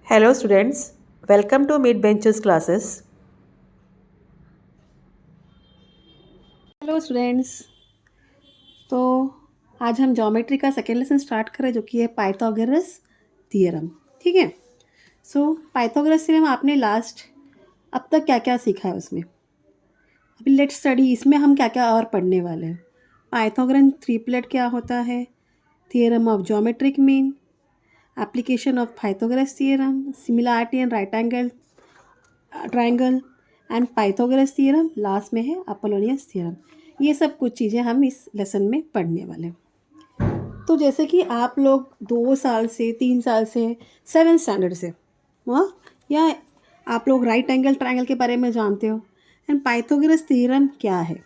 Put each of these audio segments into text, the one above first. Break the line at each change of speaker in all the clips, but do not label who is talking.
Hello students, welcome to Mid Benches classes.
Hello students. तो आज हम ज्योमेट्री का सेकेंड लेसन स्टार्ट करें जो कि है पाइथागोरस थ्योरम। ठीक है। सो पाइथागोरस थ्योरम आपने लास्ट अब तक क्या क्या सीखा है उसमें। अभी लेट्स स्टडी इसमें हम क्या क्या और पढ़ने वाले हैं। पाइथागोरन ट्रिपलेट क्या होता है, theorem of geometric mean, application of Pythagoras theorem, similarity and right angle triangle and Pythagoras theorem, last में है अपोलोनियस थ्योरम। ये सब कुछ चीज़ें हम इस लेसन में पढ़ने वाले हैं। तो जैसे कि आप लोग 2 साल से 3 साल से 7th स्टैंडर्ड से हाँ, या आप लोग राइट एंगल ट्रायंगल के बारे में जानते हो। एंड पाइथागोरस थ्योरम क्या है।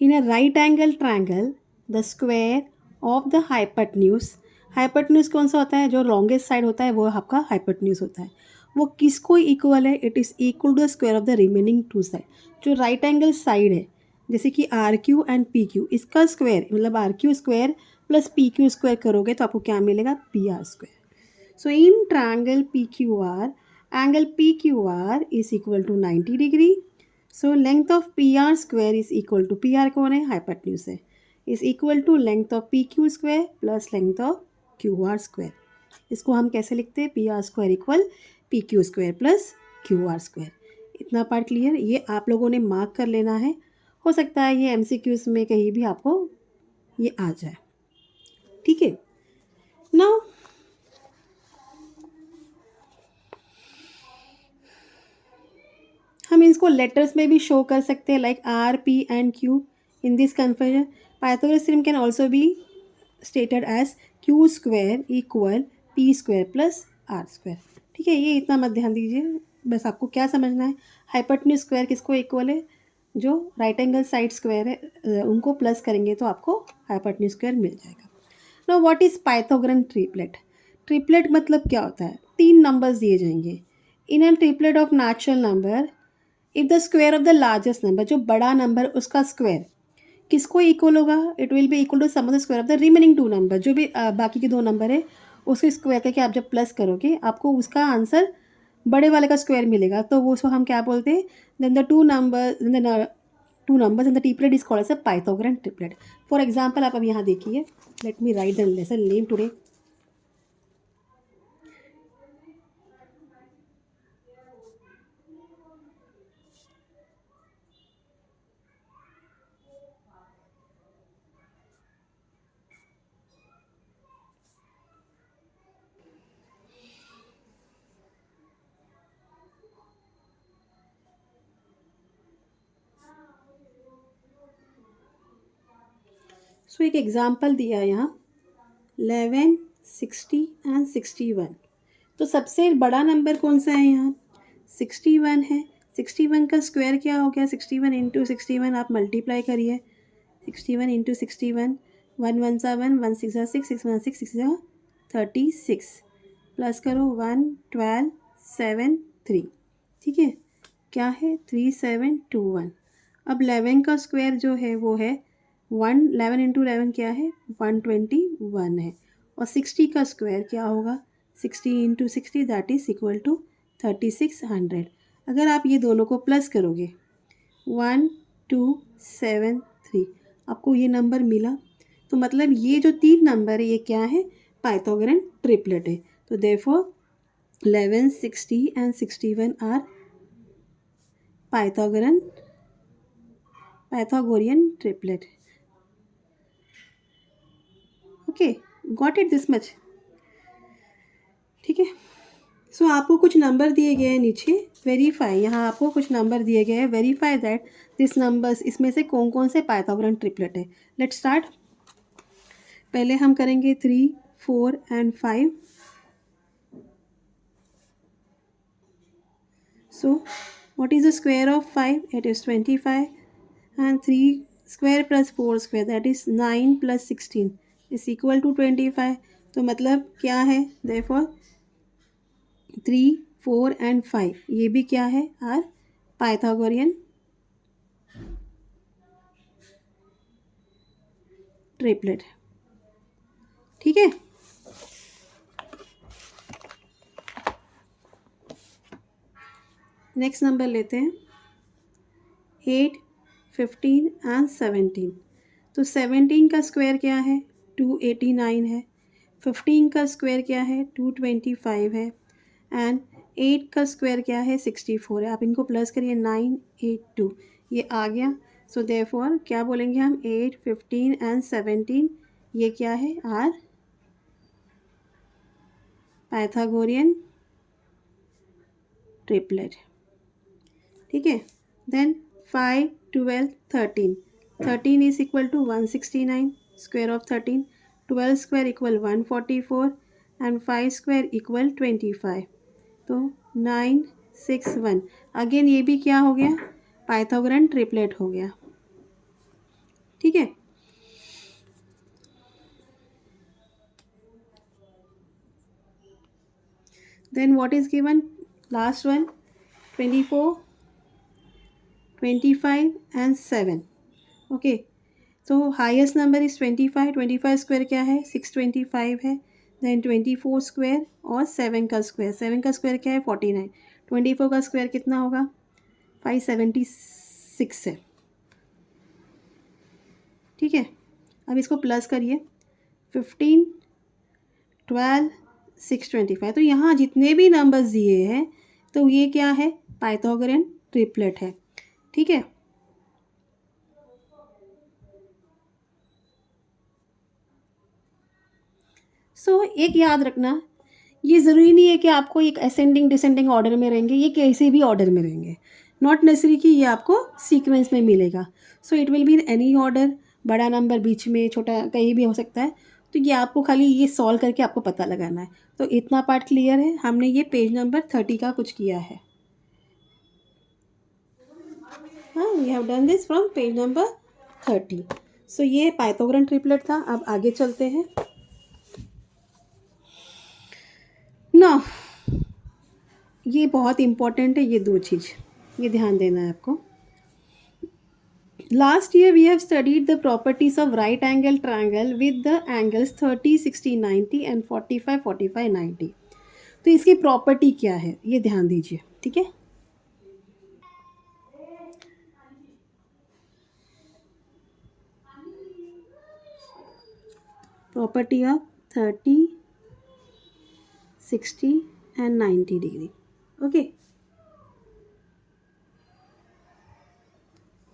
In a right angle triangle the square of the hypotenuse, hypotenuse कौन सा होता है, जो लॉन्गेस्ट साइड होता है वो आपका हाइपोटेन्यूज होता है। वो किसको इक्वल है, it is equal to the square of the remaining two side. जो राइट एंगल साइड है जैसे कि R Q and P Q, इसका स्क्वायर मतलब R Q square plus P Q square करोगे तो आपको क्या मिलेगा, P R square. So in triangle PQR, angle PQR is equal to 90 degree. So length of PR square is equal to, PR कौन है, hypotenuse है, is equal to length of PQ square plus length of QR square. इसको हम कैसे लिखते हैं, PR square equal PQ square plus QR square. इतना part clear, ये आप लोगों ने मार्क कर लेना है। हो सकता है ये MCQs में कहीं भी आपको ये आ जाए। ठीक है। नाउ हम इसको लेटर्स में भी शो कर सकते हैं, like R P and Q. In this conversion Pythagoras theorem can also be stated as Q square equal P square plus R square. ठीक है, ये इतना मत ध्यान दीजिए, बस आपको क्या समझना है, हाइपोटेन्यूज स्क्वायर किसको इक्वल है, जो राइट एंगल साइड स्क्वायर है उनको प्लस करेंगे तो आपको हाइपोटेन्यूज स्क्वायर मिल जाएगा। Now what is Pythagorean triplet. Triplet मतलब क्या होता है, 3 नंबर्स दिए जाएंगे in an triplet of natural number. If the square of the largest number, जो बड़ा नंबर उसका स्क्वायर किसको इक्वल होगा, it will be equal to sum of the square of the remaining 2 number. जो भी बाकी के 2 नंबर है उसके स्क्वायर करके आप जब प्लस करोगे आपको उसका आंसर बड़े वाले का स्क्वायर मिलेगा, तो वो उसको हम क्या बोलते हैं, then the two numbers in the triplet is called as a Pythagorean triplet. For example आप अब यहाँ देखिए, let me write the lesson name today. So एक एग्जाम्पल दिया है यहाँ 11, 60 एंड 61। तो सबसे बड़ा नंबर कौन सा है यहाँ, 61 है। 61 का स्क्वायर क्या हो गया, 61 इंटू 61 आप मल्टीप्लाई करिए, 61 इंटू 61, 1 1 सा 1, 1 6 सा 6, 6 1 6 36, प्लस करो 1 12 7 3। ठीक है, क्या है 3721। अब 11 का स्क्वायर जो है वो है 11 इंटू 11 क्या है, 121 है। और 60 का स्क्वायर क्या होगा, 60 into 60 that is equal to 3600। अगर आप ये दोनों को प्लस करोगे 1273, आपको ये नंबर मिला। तो मतलब ये जो 3 नंबर है ये क्या है, पाइथागोरन ट्रिपलेट है। तो therefore 11, 60 and 61 are Pythagorean triplet. Okay, got it this much. ठीक है। सो आपको कुछ नंबर दिए गए हैं नीचे, वेरीफाई, यहाँ आपको कुछ नंबर दिए गए हैं, वेरीफाई दैट दिस नंबर्स, इसमें से कौन कौन से पाइथागोरन ट्रिपलेट है। Let's start. पहले हम करेंगे 3, 4 and 5। So what is the square of 5, it is 25 and 3 square plus 4 square that is 9 plus 16 is equal to 25। तो मतलब क्या है, therefore 3, 4 and 5 ये भी क्या है, आर पाइथागोरियन ट्रिपलेट। ठीक है। नेक्स्ट नंबर लेते हैं 8, 15 एंड 17। तो 17 का स्क्वायर क्या है 289 है, 15 का स्क्वायर क्या है 225 है एंड 8 का स्क्वायर क्या है 64 है। आप इनको प्लस करिए 982 ये आ गया। सो देयरफॉर क्या बोलेंगे हम 8, 15 एंड 17 ये क्या है आर पाइथागोरियन ट्रिपलेट। ठीक है। Then 5, 12, 13। 13 is equal to 169 square of 13, 12 square equal 144 and 5 square equal 25। तो 961। अगेन ये भी क्या हो गया पाइथागोरन ट्रिपलेट हो गया। ठीक है। Then what is given last one 24, 25 and 7। Okay. तो हाईएस्ट नंबर इज 25। 25 स्क्वायर क्या है 625 है। देन 24 स्क्वायर और 7 का स्क्वायर, 7 का स्क्वायर क्या है 49। 24 का स्क्वायर कितना होगा 576 है। ठीक है। अब इसको प्लस करिए 15, 12, 625। तो यहाँ जितने भी नंबर्स दिए हैं तो ये क्या है पाइथागोरन ट्रिपलेट है। ठीक है। सो एक याद रखना ये ज़रूरी नहीं है कि आपको एक असेंडिंग डिसेंडिंग ऑर्डर में रहेंगे, ये कैसे भी ऑर्डर में रहेंगे, नॉट नेसेसरी कि ये आपको सीक्वेंस में मिलेगा। So it will be in any order, बड़ा नंबर बीच में, छोटा कहीं भी हो सकता है। तो ये आपको खाली ये सॉल्व करके आपको पता लगाना है। तो इतना पार्ट क्लियर है। हमने ये पेज नंबर 30 का कुछ किया है। हाँ we have done this from page number 30। So ये पाइथागोरन ट्रिपलेट था। अब आगे चलते हैं ना। ये बहुत इंपॉर्टेंट है ये दो चीज़, ये ध्यान देना है आपको। Last year we have studied the properties of right angle triangle with the angles 30, 60, 90 and 45, 45, 90। तो इसकी प्रॉपर्टी क्या है ये ध्यान दीजिए। ठीक है। Property of 30, 60 and 90 degree. Okay.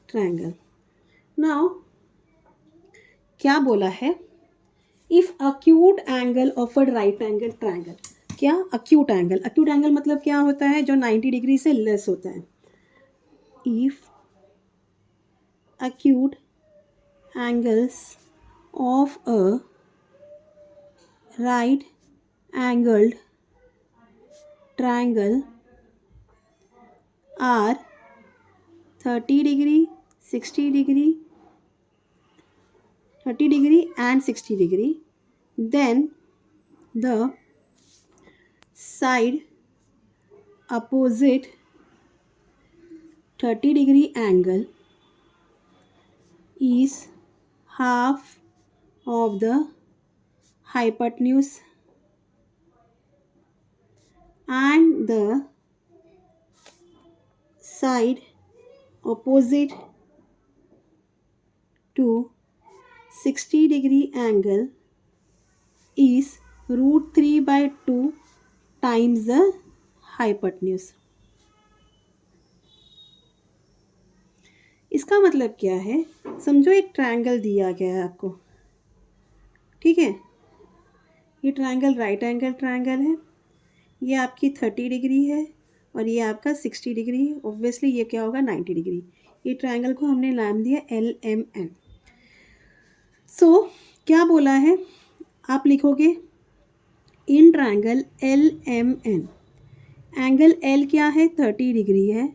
Triangle. Now क्या बोला है if acute angle of a right angle triangle. क्या अक्यूट एंगल, अक्यूट एंगल मतलब क्या होता है जो 90 डिग्री से लेस होता है। If acute angles of a right angled triangle are 30 degree, 60 degree, 30 degree and 60 degree, then the side opposite 30 degree angle is half of the hypotenuse and the side opposite to 60 degree angle is √3/2 times the hypotenuse। इसका मतलब क्या है समझो एक triangle दिया गया है आपको। ठीक है। ये ट्रायंगल राइट एंगल ट्रायंगल है, ये आपकी 30 डिग्री है और ये आपका 60 डिग्री है। ऑब्वियसली ये क्या होगा 90 डिग्री। ये ट्रायंगल को हमने नाम दिया LMN। सो क्या बोला है आप लिखोगे in triangle LMN angle L क्या है 30 डिग्री है,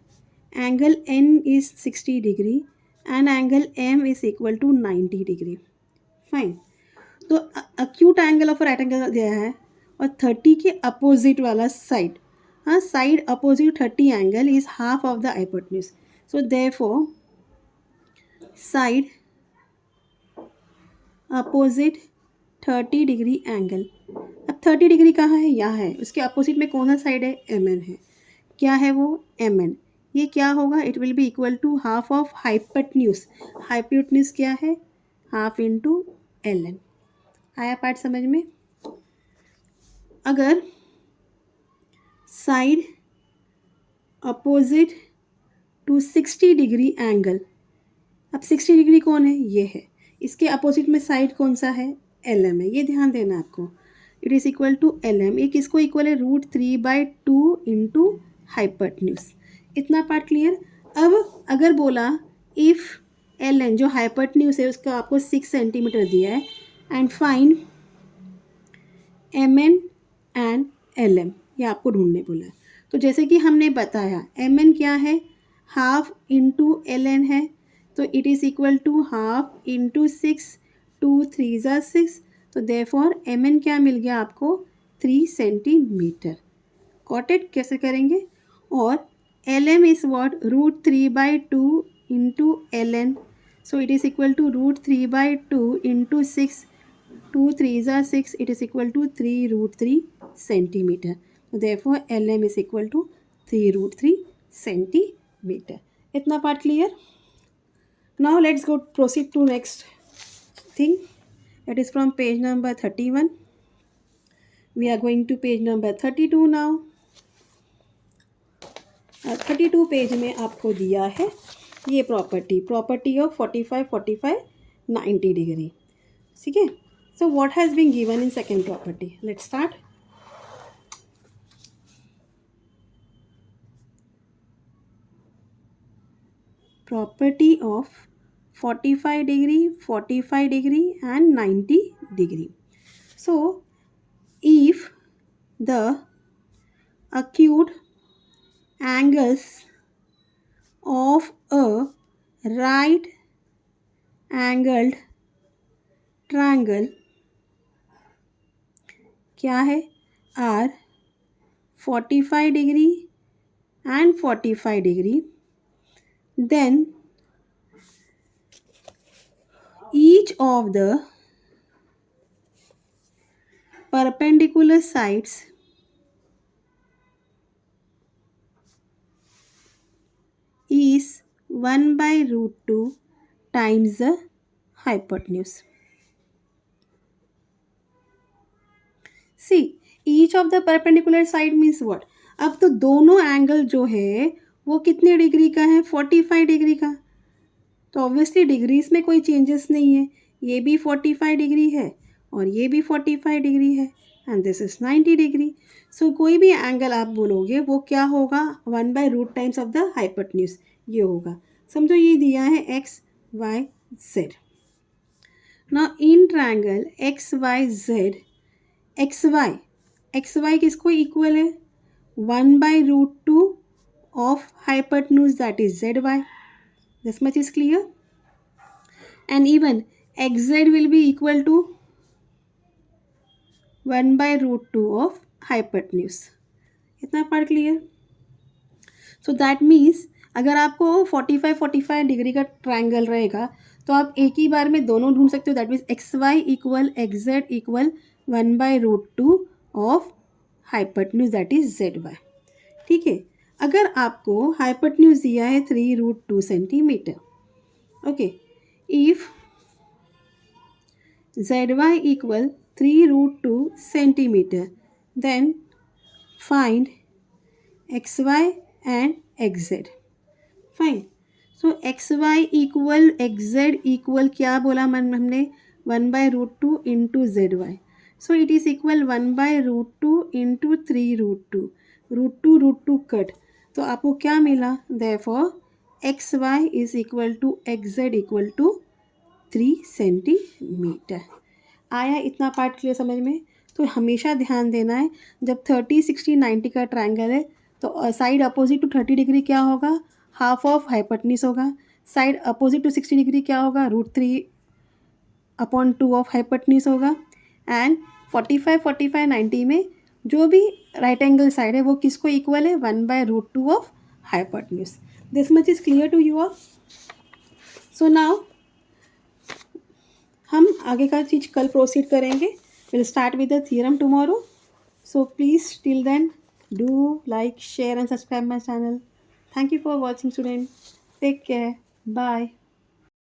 angle N is 60 degree and angle M is equal to 90 degree. Fine. तो acute angle of right angle दिया है और 30 के अपोजिट वाला साइड, हाँ side opposite 30 angle is half of the hypotenuse. So therefore side opposite 30 degree angle. अब 30 degree कहाँ है यहाँ है, उसके अपोजिट में कौन सा साइड है MN है। क्या है वो, mn. ये क्या होगा, it will be equal to half of hypotenuse. Hypotenuse क्या है, हाफ इंटू ln. आया पार्ट समझ में. अगर side opposite to 60 degree angle, अब 60 डिग्री कौन है, ये है. इसके अपोजिट में साइड कौन सा है, LM है. ये ध्यान देना आपको. It is equal to LM. ये किसको इक्वल है, √3/2 इंटू हाइपोटेन्यूज. इतना पार्ट क्लियर. अब अगर बोला इफ़ LN जो हाइपोटेन्यूज है उसका आपको 6 सेंटीमीटर दिया है and find MN and LM, ये आपको ढूंढने बोला है. तो जैसे कि हमने बताया MN क्या है, हाफ इंटू LN है. तो it is equal to half into 6, 2 3 ज़ा 6. तो देयरफॉर MN क्या मिल गया आपको, 3 सेंटीमीटर. Got it. कैसे करेंगे, और LM is what, √3/2 into LN. So it is equal to √3/2 into 6, 2 3 ज़ा 6. It is equal to 3√3 centimetre. Therefore LM is equal to 3√3 centimetre. इतना part clear. Now let's go proceed to next thing, that is from page number 31. We are going to page number 32 now. 32 page में आपको दिया है ये property of 45 45 90 degree. ठीक है. So what has been given in second property. Let's start. Property of 45 degree, 45 degree and 90 degree. So, if the acute angles of a right angled triangle क्या है, are 45 degree and 45 degree, then each of the perpendicular sides is 1/√2 times the hypotenuse. See, each of the perpendicular side means what. अब तो दोनों angle जो है वो कितने degree का है, 45 डिग्री का. तो ऑब्वियसली डिग्रीज में कोई चेंजेस नहीं है. ये भी 45 डिग्री है और ये भी 45 डिग्री है एंड दिस इज 90 डिग्री. सो कोई भी एंगल आप बोलोगे वो क्या होगा, 1/√2 टाइम्स ऑफ द हाइपोटेन्यूज ये होगा. समझो ये दिया है X Y Z. Now in triangle XYZ, XY किसको इक्वल है, 1/√2 of hypotenuse that is ZY. This much is clear. And even XZ will be equal to 1/√2 of hypotenuse. इतना part clear. So that means अगर आपको 45 degree का triangle रहेगा तो आप एक ही बार में दोनों ढूंढ सकते हो. That means XY equal XZ equal 1/√2 of hypotenuse that is ZY. ठीक है. अगर आपको हाइपोटेन्यूज दिया है 3√2 centimetre. Okay. If ZY equal 3√2 centimetre, then find XY and XZ. Fine. So XY equal XZ equal क्या बोला हमने, 1/√2 into ZY. So it is equal 1/√2 into 3√2. √2 cut. तो आपको क्या मिला, therefore XY is equal to XZ equal to 3 centimetre. आया इतना part clear समझ में. तो हमेशा ध्यान देना है जब 30 60 90 का ट्रायंगल है तो साइड अपोजिट टू 30 डिग्री क्या होगा, हाफ ऑफ हाइपोटेन्यूज होगा. साइड अपोजिट टू 60 डिग्री क्या होगा, √3/2 ऑफ हाइपोटेन्यूज होगा. एंड 45 45 90 में जो भी राइट एंगल साइड है वो किसको इक्वल है, 1/√2 of hypotenuse. This much is clear to you all. So now हम आगे का चीज़ कल प्रोसीड करेंगे. Will start with the theorem tomorrow. So please till then Do like, share, and subscribe my channel. Thank you for watching, student. Take care. Bye.